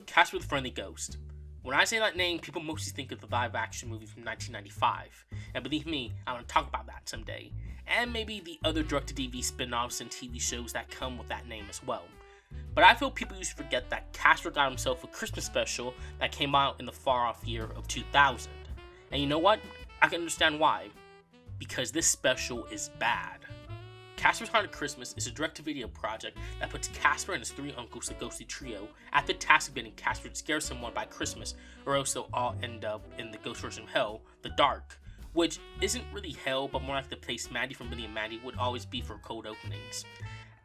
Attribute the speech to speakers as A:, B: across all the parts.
A: Casper the Friendly Ghost. When I say that name, people mostly think of the live-action movie from 1995, and believe me, I want to talk about that someday, and maybe the other direct-to-DVD spin-offs and TV shows that come with that name as well. But I feel people used to forget that Casper got himself a Christmas special that came out in the far-off year of 2000. And you know what? I can understand why. Because this special is bad. Casper's Haunted Christmas is a direct-to-video project that puts Casper and his three uncles, the ghostly trio, at the task of getting Casper to scare someone by Christmas, or else they'll all end up in the ghost version of hell, the dark, which isn't really hell, but more like the place Mandy from Billy and Mandy would always be for cold openings.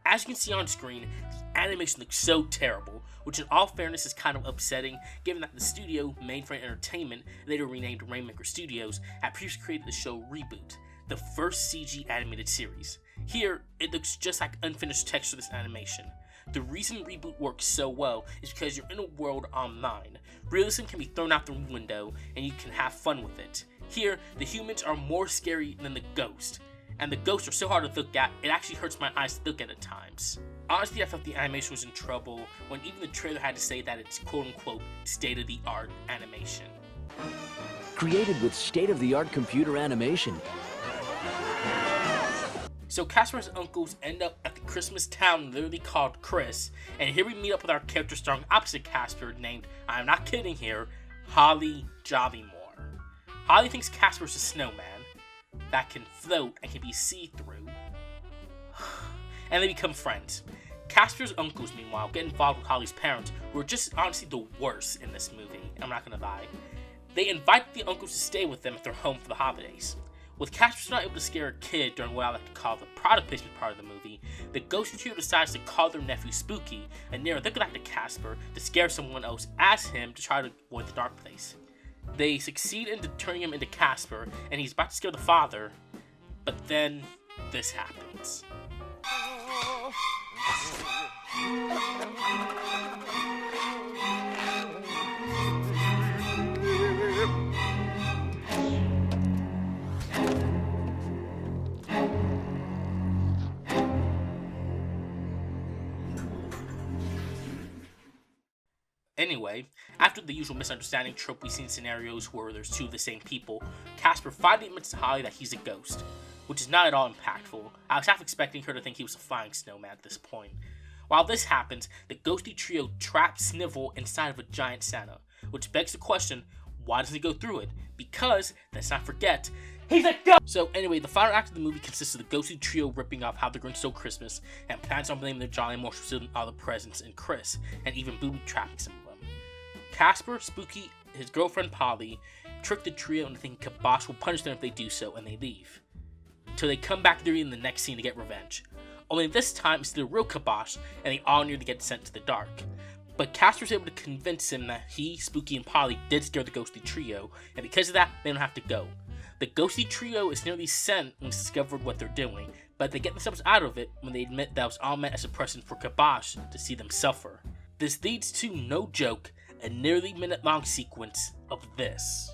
A: As you can see on screen, the animation looks so terrible, which in all fairness is kind of upsetting, given that the studio, Mainframe Entertainment, later renamed Rainmaker Studios, had previously created the show Reboot, the first CG animated series. Here, it looks just like unfinished text for this animation. The reason Reboot works so well is because you're in a world online. Realism can be thrown out the window, and you can have fun with it. Here, the humans are more scary than the ghost, and the ghosts are so hard to look at, it actually hurts my eyes to look at times. Honestly, I felt the animation was in trouble when even the trailer had to say that it's quote-unquote state-of-the-art animation.
B: Created with state-of-the-art computer animation.
A: So Casper's uncles end up at the Christmas town literally called Chris, and here we meet up with our character starring opposite Casper named, I'm not kidding here, Holly Jollymore. Holly thinks Casper's a snowman that can float and can be see-through, and they become friends. Casper's uncles, meanwhile, get involved with Holly's parents, who are just honestly the worst in this movie, I'm not gonna lie. They invite the uncles to stay with them at their home for the holidays. With Casper not able to scare a kid during what I like to call the product placement part of the movie, the ghostly trio decides to call their nephew Spooky, a near lookalike Casper, to scare someone else as him to try to avoid the dark place. They succeed in turning him into Casper, and he's about to scare the father, but then this happens. Anyway, after the usual misunderstanding trope we see in scenarios where there's two of the same people, Casper finally admits to Holly that he's a ghost, which is not at all impactful. I was half expecting her to think he was a flying snowman at this point. While this happens, the ghostly trio traps Snivel inside of a giant Santa, which begs the question, why doesn't he go through it? Because, let's not forget, he's a ghost! So anyway, the final act of the movie consists of the ghostly trio ripping off How the Grinch Stole Christmas, and plans on blaming their Jollymore for stealing all the presents, and Chris, and even booby-trapping some of them. Casper, Spooky, his girlfriend Polly, trick the trio into thinking Kibosh will punish them if they do so, and they leave. Until they come back during the next scene to get revenge. Only this time it's the real Kibosh, and they all nearly get sent to the dark. But Casper's able to convince him that he, Spooky, and Polly did scare the ghostly trio, and because of that, they don't have to go. The ghostly trio is nearly sent when it's discovered what they're doing, but they get themselves out of it when they admit that it was all meant as a present for Kibosh to see them suffer. This leads to, no joke, a nearly minute-long sequence of this.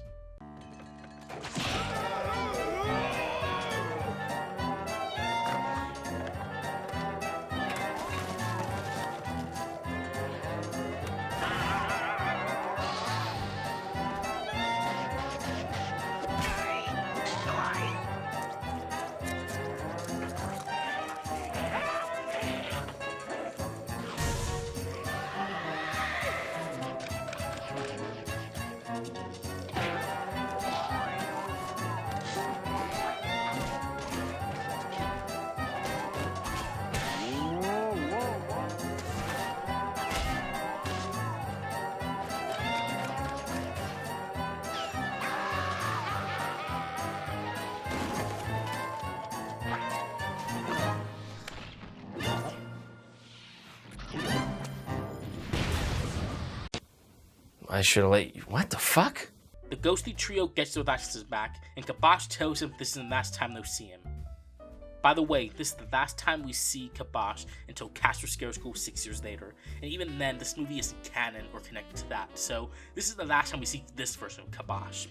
C: I should have let you. What the fuck?
A: The ghostly trio gets their licenses back, and Kibosh tells him this is the last time they'll see him. By the way, this is the last time we see Kibosh until Casper Scare School 6 years later, and even then, this movie isn't canon or connected to that, so this is the last time we see this version of Kibosh.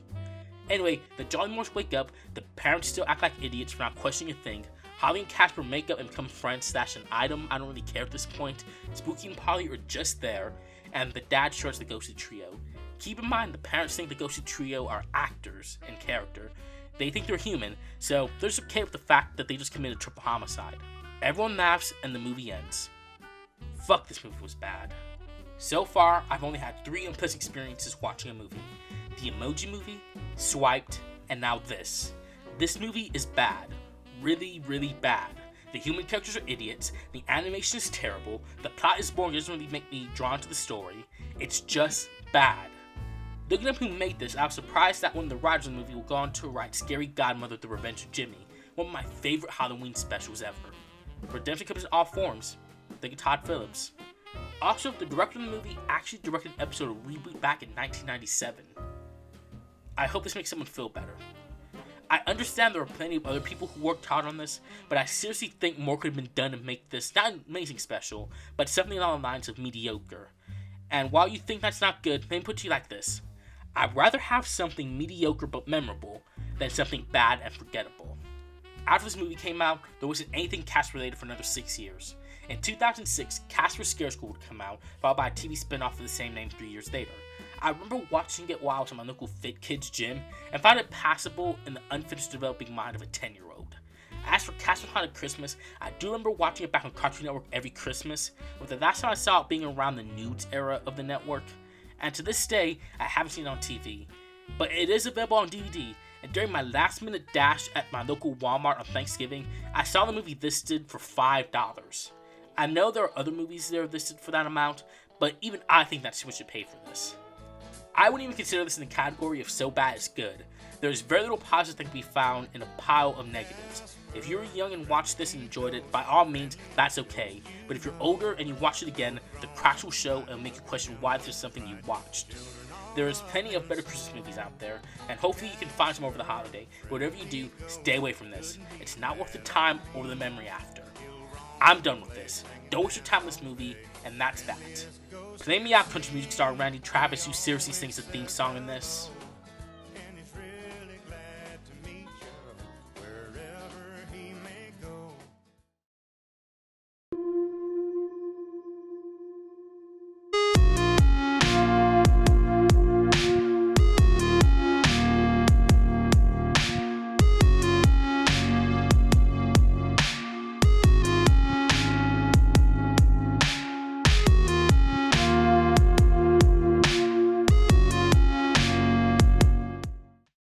A: Anyway, the Jollymores wake up, the parents still act like idiots for not questioning a thing, Holly and Casper make up and become friends / an item, I don't really care at this point, Spooky and Polly are just there, and the dad starts the ghostly trio. Keep in mind, the parents think the ghostly trio are actors in character. They think they're human, so they're just okay with the fact that they just committed triple homicide. Everyone laughs, and the movie ends. Fuck, this movie was bad. So far, I've only had 3 unpleasant experiences watching a movie. The Emoji Movie, Swiped, and now this. This movie is bad. Really, really bad. The human characters are idiots, the animation is terrible, the plot is boring, it doesn't really make me drawn to the story. It's just bad. Looking up who made this, I was surprised that one of the writers of the movie will go on to write Scary Godmother: The Revenge of Jimmy, one of my favorite Halloween specials ever. Redemption comes in all forms. Think of Todd Phillips. Also, the director of the movie actually directed an episode of Reboot back in 1997. I hope this makes someone feel better. I understand there are plenty of other people who worked hard on this, but I seriously think more could have been done to make this not an amazing special, but something along the lines of mediocre. And while you think that's not good, let me put it to you like this. I'd rather have something mediocre but memorable than something bad and forgettable. After this movie came out, there wasn't anything Casper related for another 6 years. In 2006, Casper Scare School would come out, followed by a TV spin-off of the same name 3 years later. I remember watching it while I was in my local Fit Kids gym, and found it passable in the unfinished developing mind of a 10-year-old. As for Casper Haunted Christmas, I do remember watching it back on Cartoon Network every Christmas, with the last time I saw it being around the nudes era of the network. And to this day, I haven't seen it on TV. But it is available on DVD, and during my last-minute dash at my local Walmart on Thanksgiving, I saw the movie listed for $5. I know there are other movies that are listed for that amount, but even I think that's too much to pay for this. I wouldn't even consider this in the category of so bad it's good. There is very little positive that can be found in a pile of negatives. If you were young and watched this and enjoyed it, by all means, that's okay. But if you're older and you watch it again, the cracks will show and will make you question why this is something you watched. There is plenty of better Christmas movies out there, and hopefully you can find some over the holiday. But whatever you do, stay away from this. It's not worth the time or the memory after. I'm done with this. Don't waste your time with this movie, and that's that. Play me out, country music star Randy Travis, who seriously sings the theme song in this.